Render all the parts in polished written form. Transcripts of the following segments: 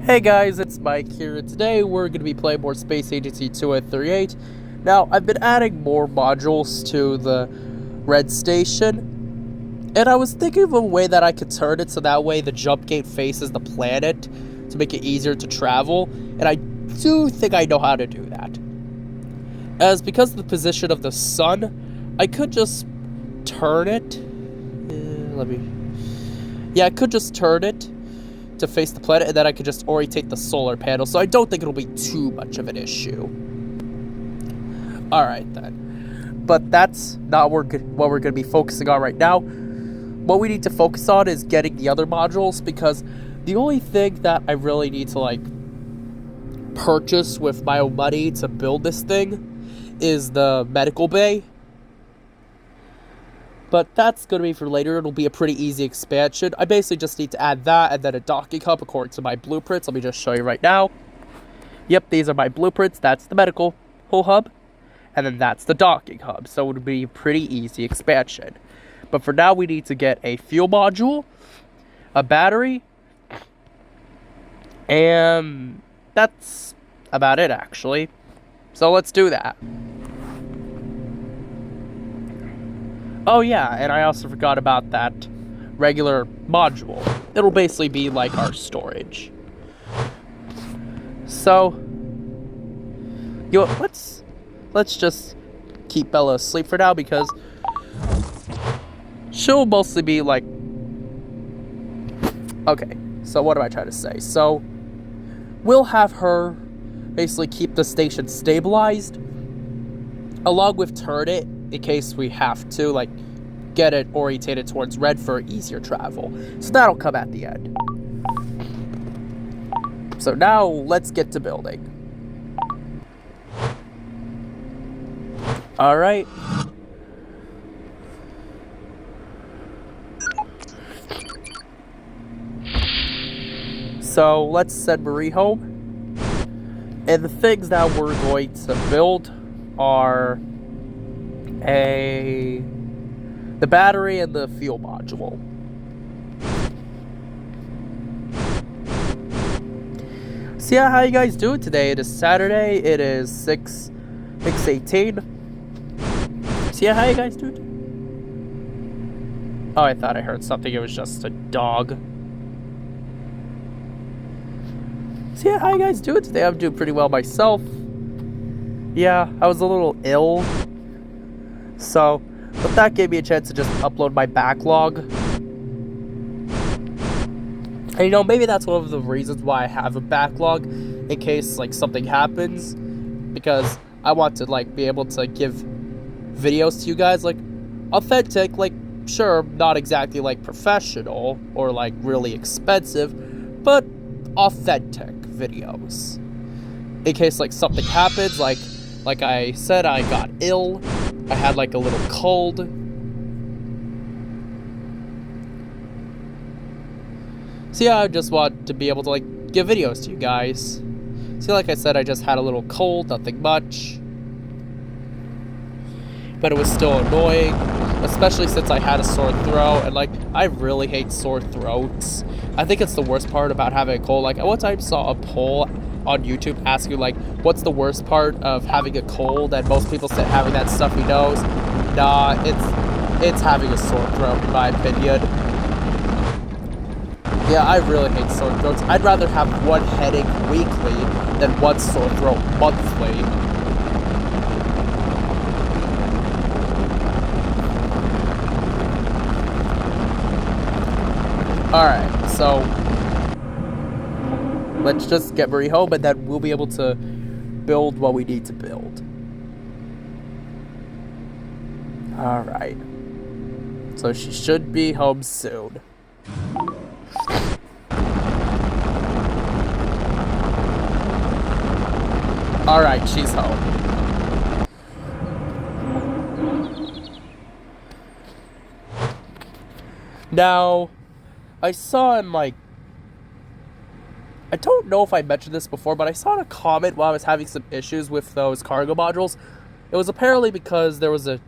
Hey guys, it's Mike here, and today we're going to be playing more Space Agency 2038. Now, I've been adding more modules to the Red Station, and I was thinking of a way that I could turn it so that way the jump gate faces the planet to make it easier to travel, and I do think I know how to do that. As because of the position of the sun, I could just turn it. I could just turn it to face the planet, and then I could just orientate the solar panel, so I don't think it'll be too much of an issue. Alright then. But that's not what we're going to be focusing on right now. What we need to focus on is getting the other modules, because the only thing that I really need to purchase with my own money to build this thing is the medical bay. But that's going to be for later. It'll be a pretty easy expansion. I basically just need to add that and then a docking hub according to my blueprints. Let me just show you right now. Yep, these are my blueprints. That's the medical hub. And then that's the docking hub. So it'll be a pretty easy expansion. But for now, we need to get a fuel module, a battery, and that's about it, actually. So let's do that. Oh yeah, and I also forgot about that regular module. It'll basically be like our storage. So, let's just keep Bella asleep for now, because she'll mostly be like... Okay, so what am I trying to say? So, we'll have her basically keep the station stabilized, along with turn it in case we have to, get it orientated towards red for easier travel. So that'll come at the end. So now, let's get to building. Alright. So, let's send Marie home. And the things that we're going to build are the battery and the fuel module. So yeah, how you guys doing today? It is Saturday. It is 6:18. So yeah, how you guys doing? Oh, I thought I heard something. It was just a dog. So yeah, how you guys doing today? I'm doing pretty well myself. Yeah, I was a little ill. So, but that gave me a chance to just upload my backlog. And maybe that's one of the reasons why I have a backlog, in case something happens, because I want to be able to give videos to you guys authentic, sure, not exactly professional or really expensive, but authentic videos. In case something happens, like I said, I got ill. I had a little cold. So yeah, I just want to be able to give videos to you guys. See, like I said, I just had a little cold, nothing much. But it was still annoying, especially since I had a sore throat, and I really hate sore throats. I think it's the worst part about having a cold. I one time saw a poll on YouTube asking what's the worst part of having a cold, and most people said having that stuffy nose. Nah, it's having a sore throat, in my opinion. Yeah, I really hate sore throats. I'd rather have one headache weekly than one sore throat monthly. Alright, so let's just get Marie home, and then we'll be able to build what we need to build. Alright. So she should be home soon. Alright, she's home. Now, I saw in I don't know if I mentioned this before, but I saw in a comment while I was having some issues with those cargo modules. It was apparently because there was I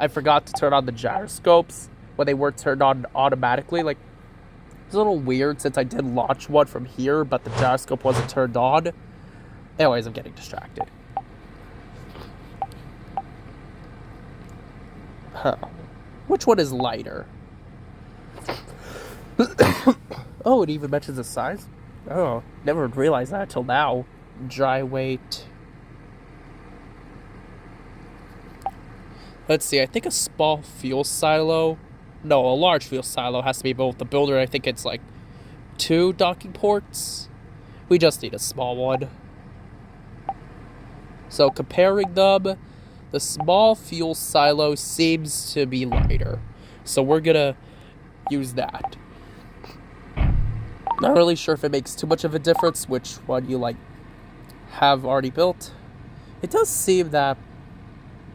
forgot to turn on the gyroscopes when they weren't turned on automatically. It's a little weird since I did launch one from here, but the gyroscope wasn't turned on. Anyways, I'm getting distracted. Huh. Which one is lighter? Oh, it even mentions the size? Oh, never realized that until now. Dry weight. Let's see, I think a small fuel silo. No, a large fuel silo has to be both the builder. I think it's like 2 docking ports. We just need a small one. So comparing them, the small fuel silo seems to be lighter. So we're gonna use that. Not really sure if it makes too much of a difference which one you like have already built. It does seem that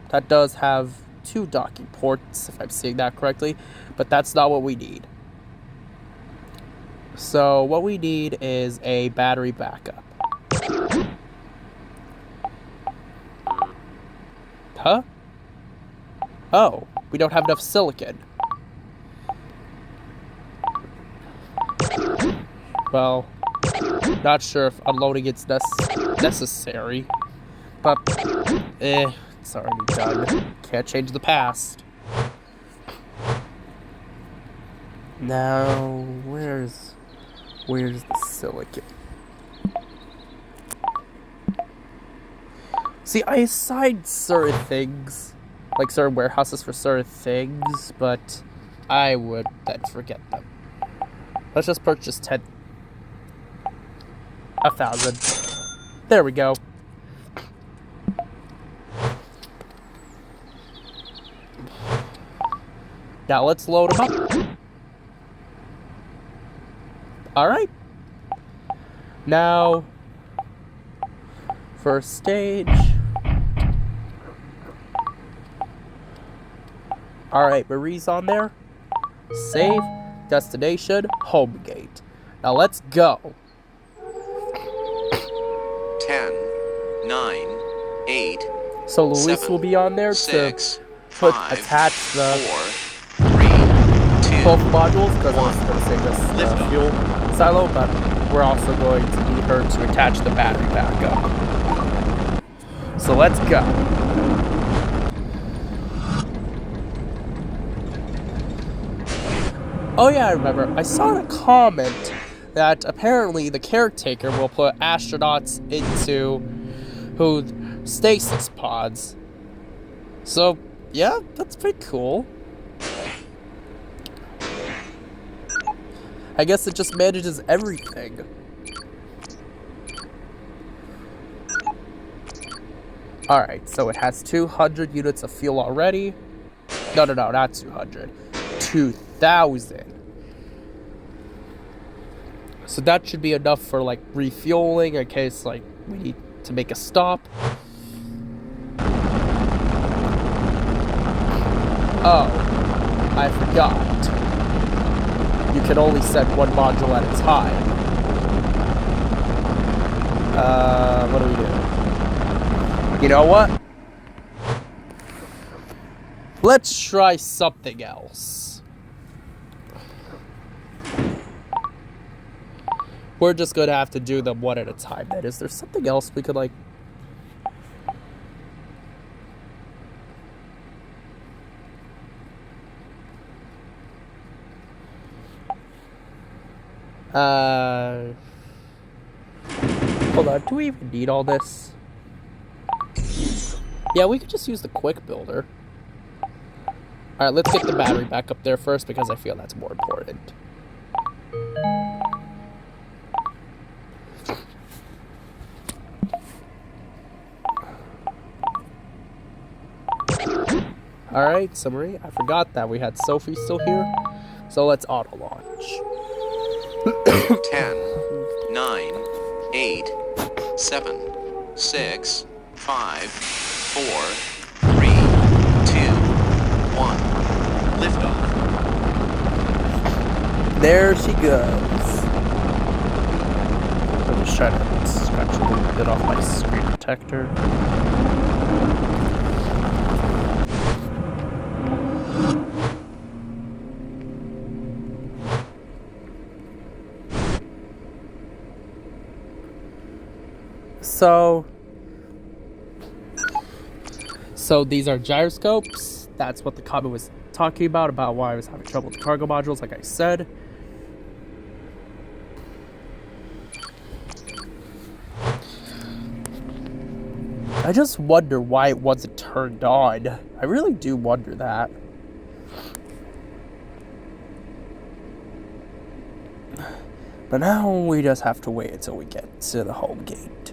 that does have 2 docking ports, if I'm seeing that correctly, but that's not what we need. So what we need is a battery backup. Huh? Oh, we don't have enough silicon. Well, not sure if unloading it's necessary, but it's already done. Can't change the past. Now, where's the silicon? See, I assigned certain things, like certain warehouses for certain things, but I would then forget them. Let's just purchase 1,000. There we go. Now let's load them up. Alright. Now, first stage. Alright, Marie's on there. Save, destination, home gate. Now let's go. 10, 9, 8. So Luis 7, will be on there 6, to 5, attach the 4, 3, 2. both modules, because I was going to save us the fuel silo, but we're also going to need her to attach the battery backup. So let's go. Oh yeah, I remember. I saw in a comment that apparently the caretaker will put astronauts into stasis pods. So, yeah, that's pretty cool. I guess it just manages everything. Alright, so it has 200 units of fuel already. No, not 200. 2,000. So that should be enough for, like, refueling in case, like, we need to make a stop. Oh, I forgot. You can only set one module at a time. What do we do? You know what? Let's try something else. We're just gonna have to do them one at a time. Then, is there something else we could, like... Hold on, do we even need all this? Yeah, we could just use the quick builder. Alright, let's get the battery back up there first because I feel that's more important. Alright, summary. I forgot that we had Sophie still here. So let's auto launch. 10, 9, 8, 7, 6, 5, 4, 3, 2, 1. Liftoff. There she goes. I'm just trying to scratch a little bit off my screen protector. So these are gyroscopes. That's what the comment was talking about why I was having trouble with the cargo modules, like I said. I just wonder why it wasn't turned on. I really do wonder that. But now we just have to wait until we get to the home gate.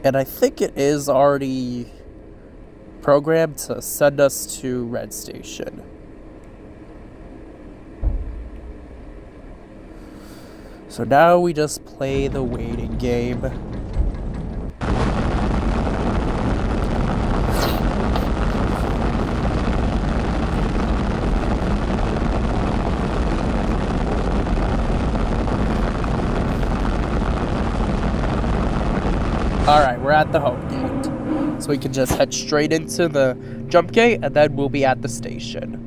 And I think it is already programmed to send us to Red Station. So now we just play the waiting game. Alright, we're at the home gate. So we can just head straight into the jump gate and then we'll be at the station.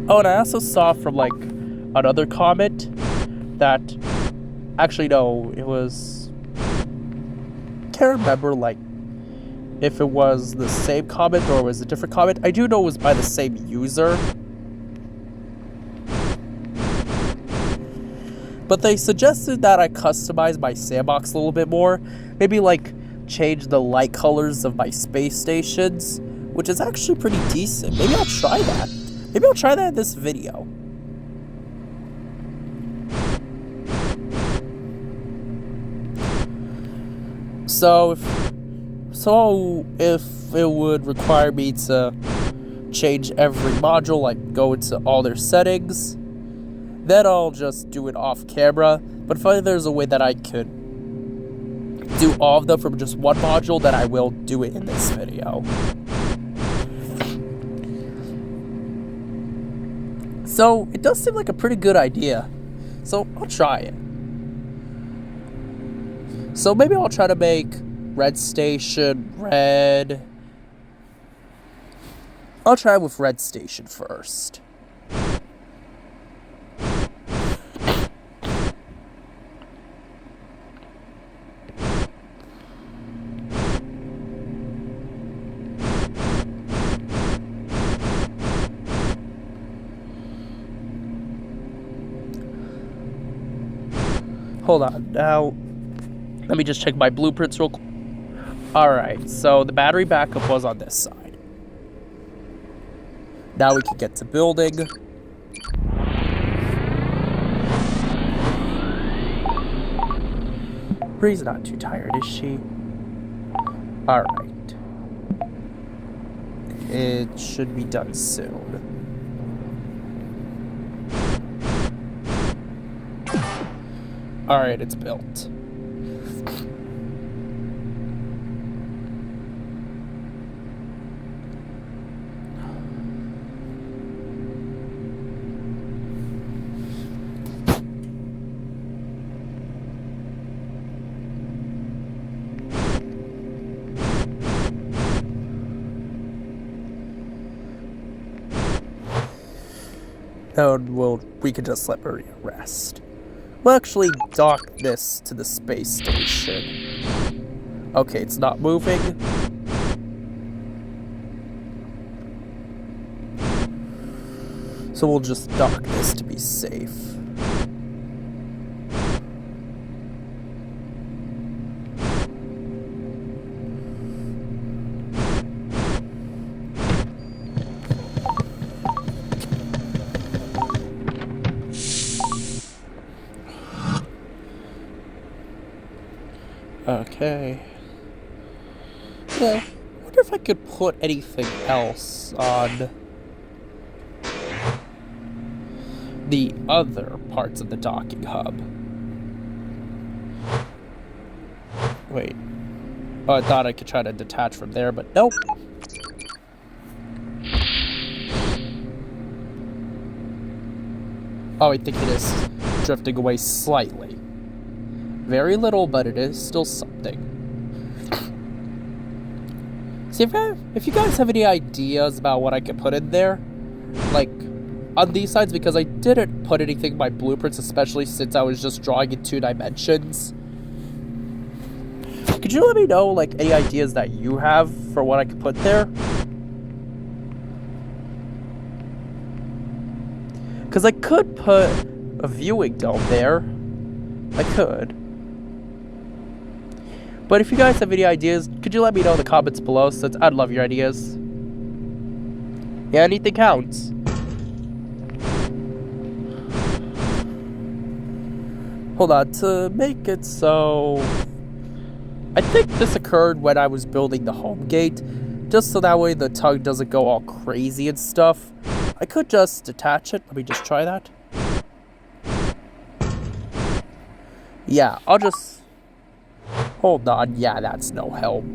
Oh, and I also saw from, like, another comment that... Actually, no, it was... Can't remember, like, if it was the same comment or it was a different comment. I do know it was by the same user. But they suggested that I customize my sandbox a little bit more. Maybe, like, change the light colors of my space stations, which is actually pretty decent. Maybe I'll try that. Maybe I'll try that in this video. So if it would require me to change every module, like go into all their settings, then I'll just do it off camera. But if there's a way that I could do all of them from just one module, then I will do it in this video. So, it does seem like a pretty good idea. So, I'll try it. So, maybe I'll try to make Red Station red. I'll try with Red Station first. Hold on, now, let me just check my blueprints real quick. Alright, so the battery backup was on this side. Now we can get to building. Bree's not too tired, is she? Alright. It should be done soon. Alright, it's built. And we can just let Maria rest. We'll actually dock this to the space station. Okay, it's not moving. So we'll just dock this to be safe. Okay. Yeah, I wonder if I could put anything else on the other parts of the docking hub. Wait. Oh, I thought I could try to detach from there, but nope. Oh, I think it is drifting away slightly. Very little, but it is still something. See, if you guys have any ideas about what I could put in there, like, on these sides, because I didn't put anything in my blueprints, especially since I was just drawing in 2 dimensions. Could you let me know, like, any ideas that you have for what I could put there? Because I could put a viewing dome there. I could. But if you guys have any ideas, could you let me know in the comments below, since I'd love your ideas. Yeah, anything counts. Hold on, to make it so... I think this occurred when I was building the home gate, just so that way the tongue doesn't go all crazy and stuff. I could just detach it. Let me just try that. Yeah, I'll just... Hold on, yeah, that's no help.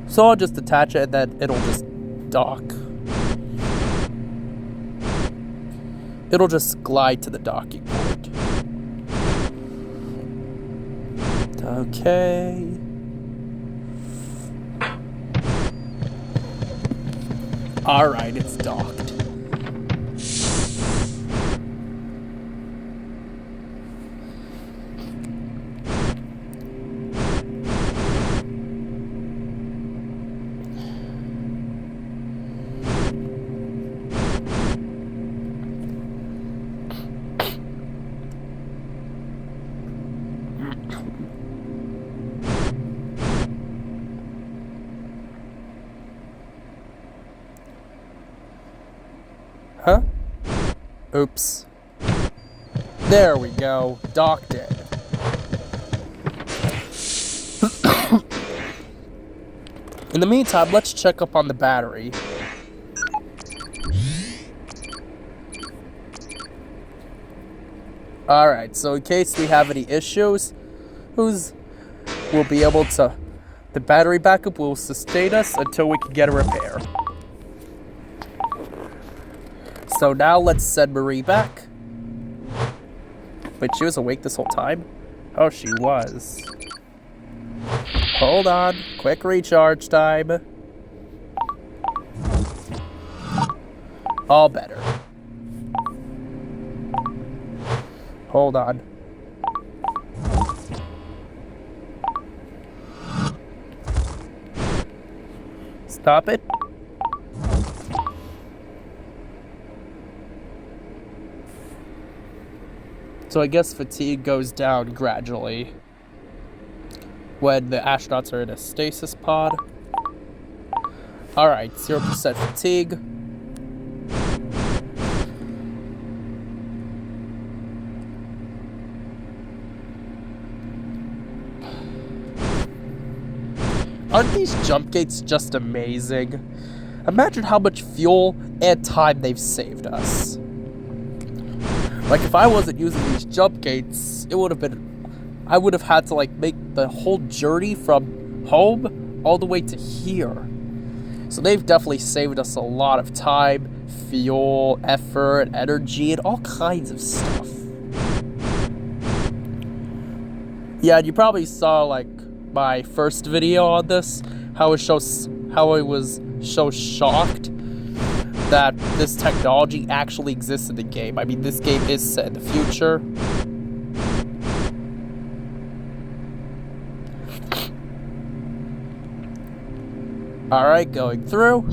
So I'll just attach it and then it'll just dock. It'll just glide to the docking port. Okay. Alright, it's docked. Huh? Oops. There we go. Docked it. In the meantime, let's check up on the battery. Alright, so in case we have any issues, we'll be able to... The battery backup will sustain us until we can get a repair. So now let's send Marie back. Wait, she was awake this whole time? Oh, she was. Hold on. Quick recharge time. All better. Hold on. Stop it. So I guess fatigue goes down gradually when the astronauts are in a stasis pod. Alright, 0% fatigue. Aren't these jump gates just amazing? Imagine how much fuel and time they've saved us. Like, if I wasn't using these jump gates, it would have been... I would have had to, like, make the whole journey from home all the way to here. So they've definitely saved us a lot of time, fuel, effort, energy, and all kinds of stuff. Yeah, and you probably saw, like, my first video on this, how I was so shocked that this technology actually exists in the game. I mean, this game is set in the future. Alright, going through.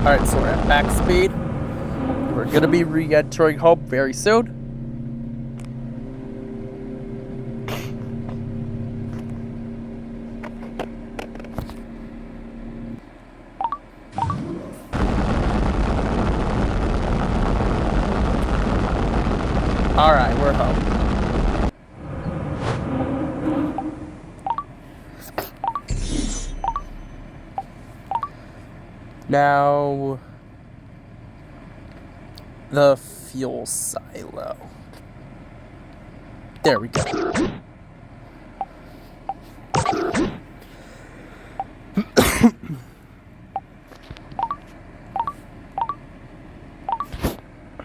Alright, so we're at max speed. We're gonna be re-entering home very soon. Alright, we're home. Now, the fuel silo. There we go.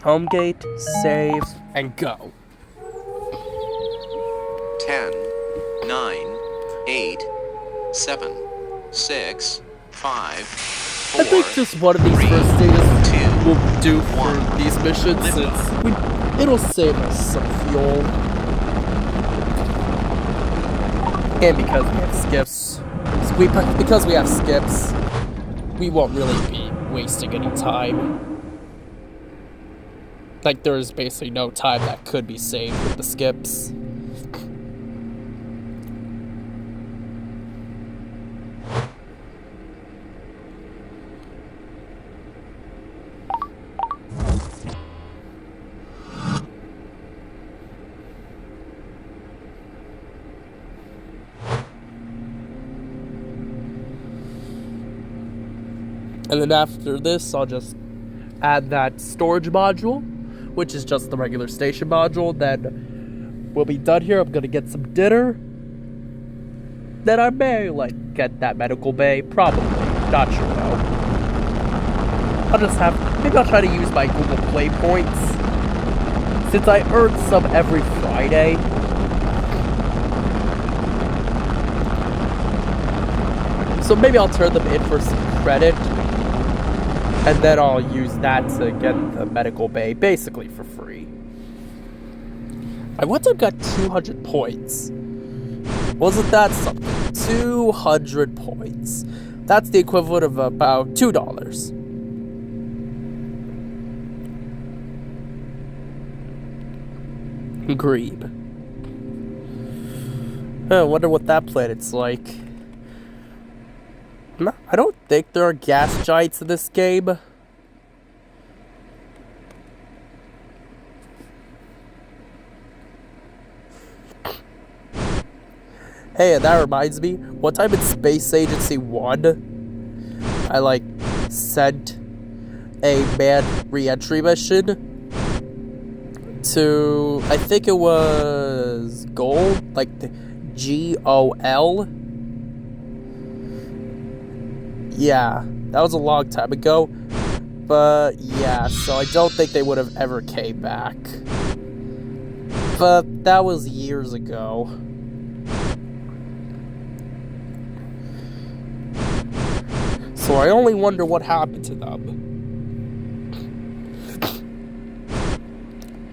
Home gate, save, and go. 10, 9, 8, 7, 6, 5, 4. I think just one of these first stages will do for these missions, since it'll save us some fuel. And because we have skips, because we have skips, we won't really be wasting any time. Like, there's basically no time that could be saved with the skips. And then after this, I'll just add that storage module, which is just the regular station module. Then we'll be done here. I'm gonna get some dinner. Then I may, like, get that medical bay. Probably. Not sure, though. Maybe I'll try to use my Google Play points, since I earn some every Friday. So maybe I'll turn them in for some credit. And then I'll use that to get the medical bay basically for free. I once I've got 200 points. Wasn't that something? 200 points. That's the equivalent of about $2. Grebe. I wonder what that planet's like. No, I don't think there are gas giants in this game. Hey, and that reminds me, one time in Space Agency 1, I, like, sent a manned re-entry mission to, I think it was Gold, like the GOL. Yeah, that was a long time ago, but yeah, so I don't think they would have ever came back. But that was years ago. So I only wonder what happened to them.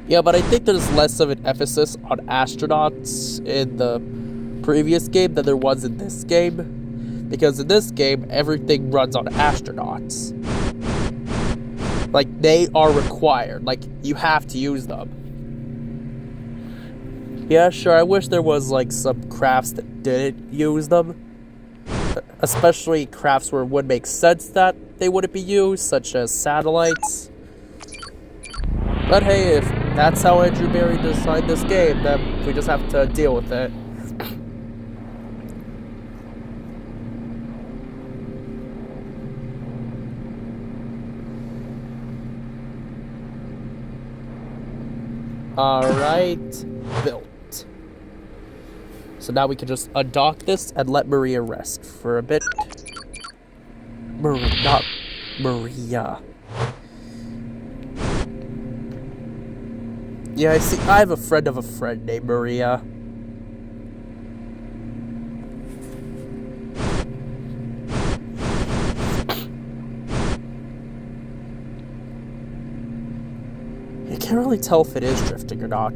Yeah, but I think there's less of an emphasis on astronauts in the previous game than there was in this game. Because in this game, everything runs on astronauts. Like, they are required. Like, you have to use them. Yeah, sure, I wish there was, like, some crafts that didn't use them. Especially crafts where it would make sense that they wouldn't be used, such as satellites. But hey, if that's how Andrew Barry designed this game, then we just have to deal with it. Alright, built. So now we can just undock this and let Maria rest for a bit. Not Maria. Yeah, I have a friend of a friend named Maria. You can't really tell if it is drifting or not.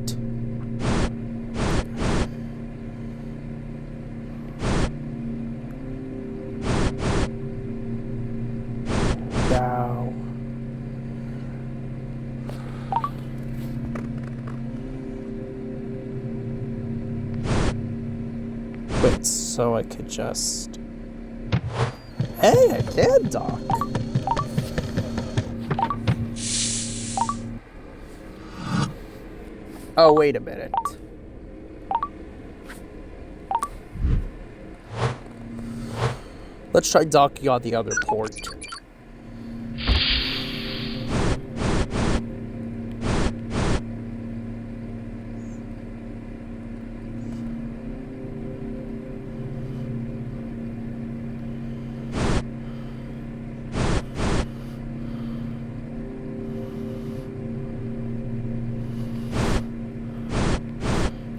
Now, So I could just... Hey, I can dock. Oh, wait a minute. Let's try docking on the other port.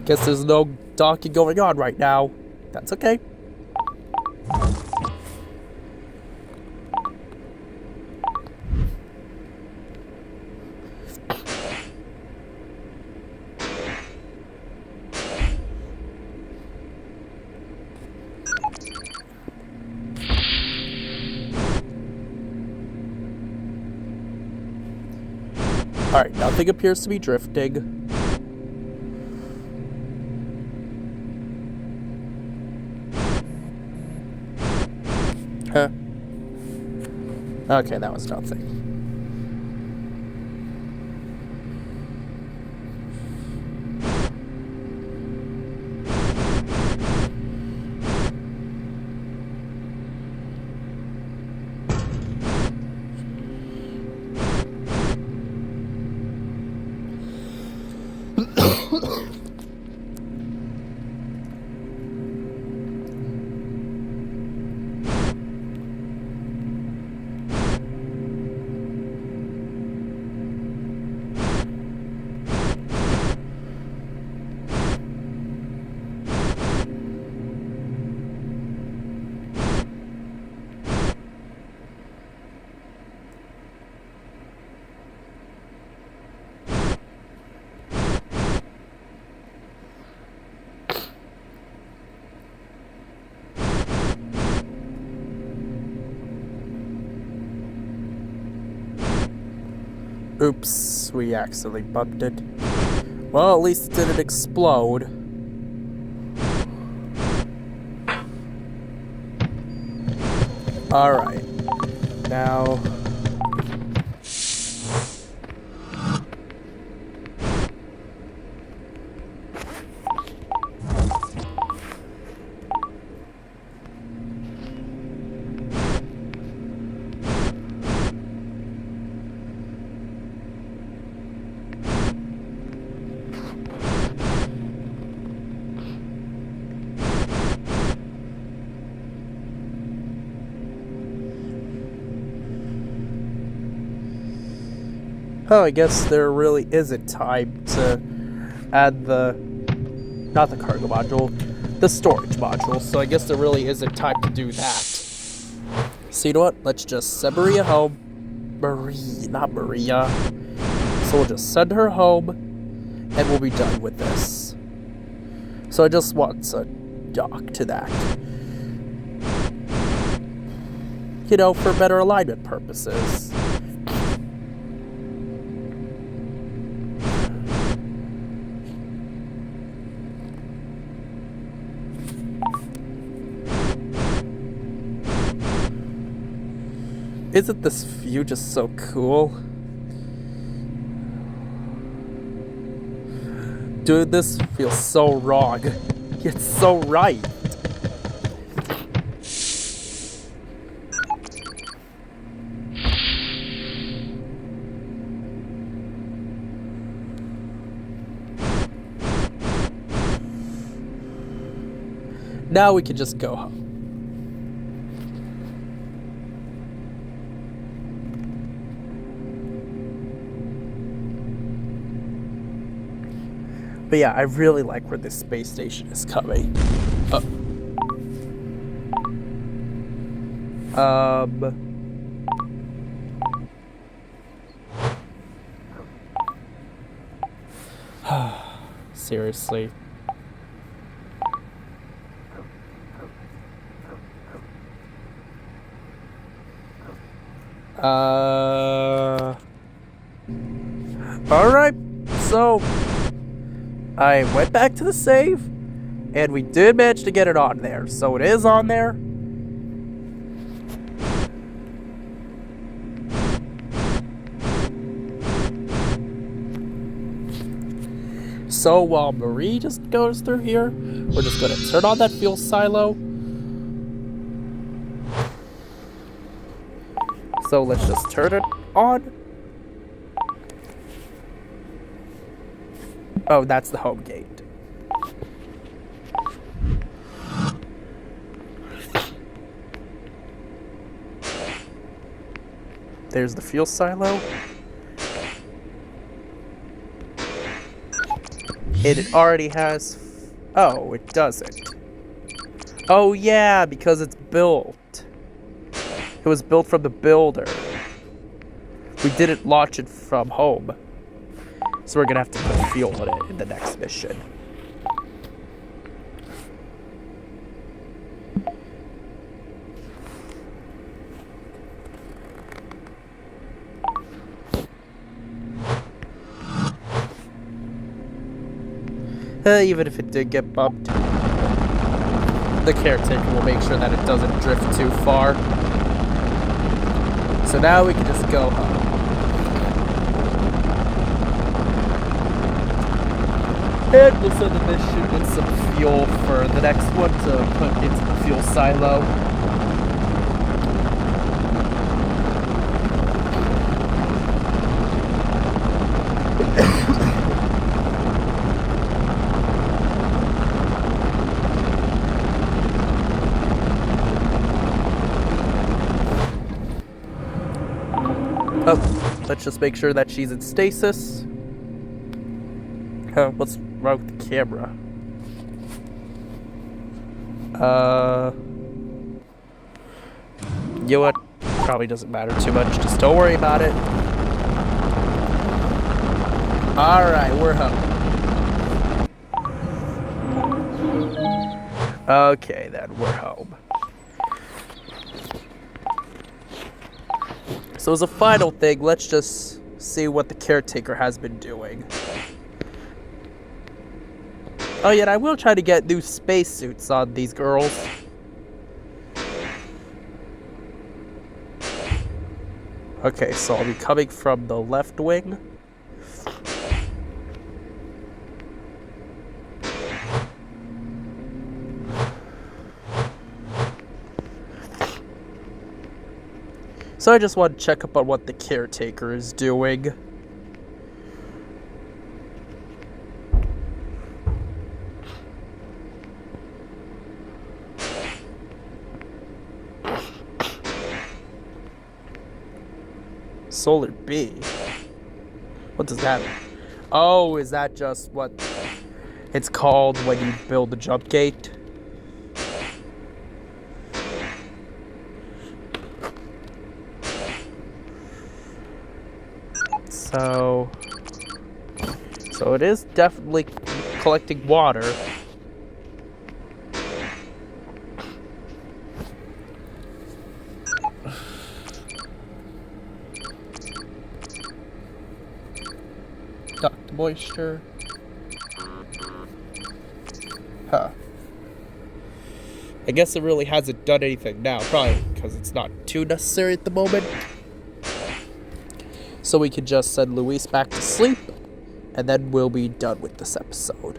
Guess there's no docking going on right now. That's okay. Alright, nothing appears to be drifting. Huh. Okay, that was nothing. Oops, we accidentally bumped it. Well, at least it didn't explode. Alright. Now... Oh, I guess there really isn't time to add not the cargo module, the storage module, so I guess there really isn't time to do that. So you know what, let's just send Maria home. Not Maria. So we'll just send her home, and we'll be done with this. So I just want to dock to that. You know, for better alignment purposes. Isn't this view just so cool? Dude, this feels so wrong. It's so right. Now we can just go home. But yeah, I really like where this space station is coming. Seriously. Alright, so I went back to the save, And we did manage to get it on there, so it is on there. So while Marie just goes through here, we're just going to turn on that fuel silo. So let's just turn it on. Oh, that's the home gate. There's the fuel silo. It already has... Oh, it doesn't. Oh yeah, because it's built. It was built from the builder. We didn't launch it from home. So we're gonna have to put fuel in it in the next mission. Even if it did get bumped, the caretaker will make sure that it doesn't drift too far. So now we can just go home. And we'll send the mission with some fuel for the next one to put into the fuel silo. Oh, let's just make sure that she's in stasis. Huh, what's wrong with the camera? You know what? Probably doesn't matter too much. Just don't worry about it. Alright, we're home. Okay, then, we're home. So as a final thing, let's just see what the caretaker has been doing. Oh yeah, and I will try to get new spacesuits on these girls. Okay, so I'll be coming from the left wing. So I just want to check up on what the caretaker is doing. Solar B? What does that mean? Oh, is that just what it's called when you build the jump gate? So it is definitely collecting water. Duct moisture. Huh. I guess it really hasn't done anything now, probably because it's not too necessary at the moment. So we can just send Luis back to sleep, and then we'll be done with this episode.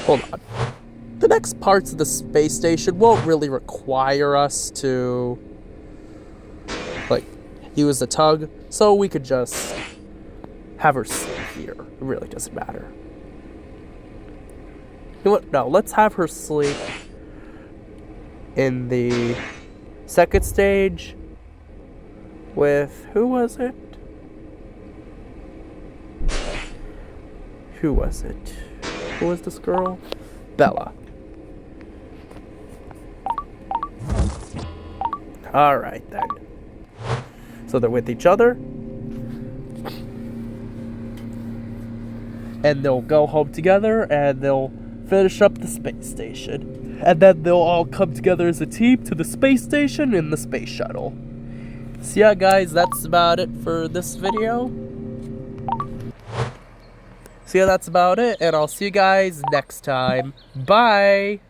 Hold on. The next parts of the space station won't really require us to, like, use the tug, so we could just have her sleep here. It really doesn't matter. You know what? No, let's have her sleep in the second stage with, who was it? Who was it? Who was this girl? Bella. Alright then. So they're with each other. And they'll go home together and they'll finish up the space station. And then they'll all come together as a team to the space station in the space shuttle. So yeah, guys, that's about it for this video. So yeah, that's about it, and I'll see you guys next time. Bye!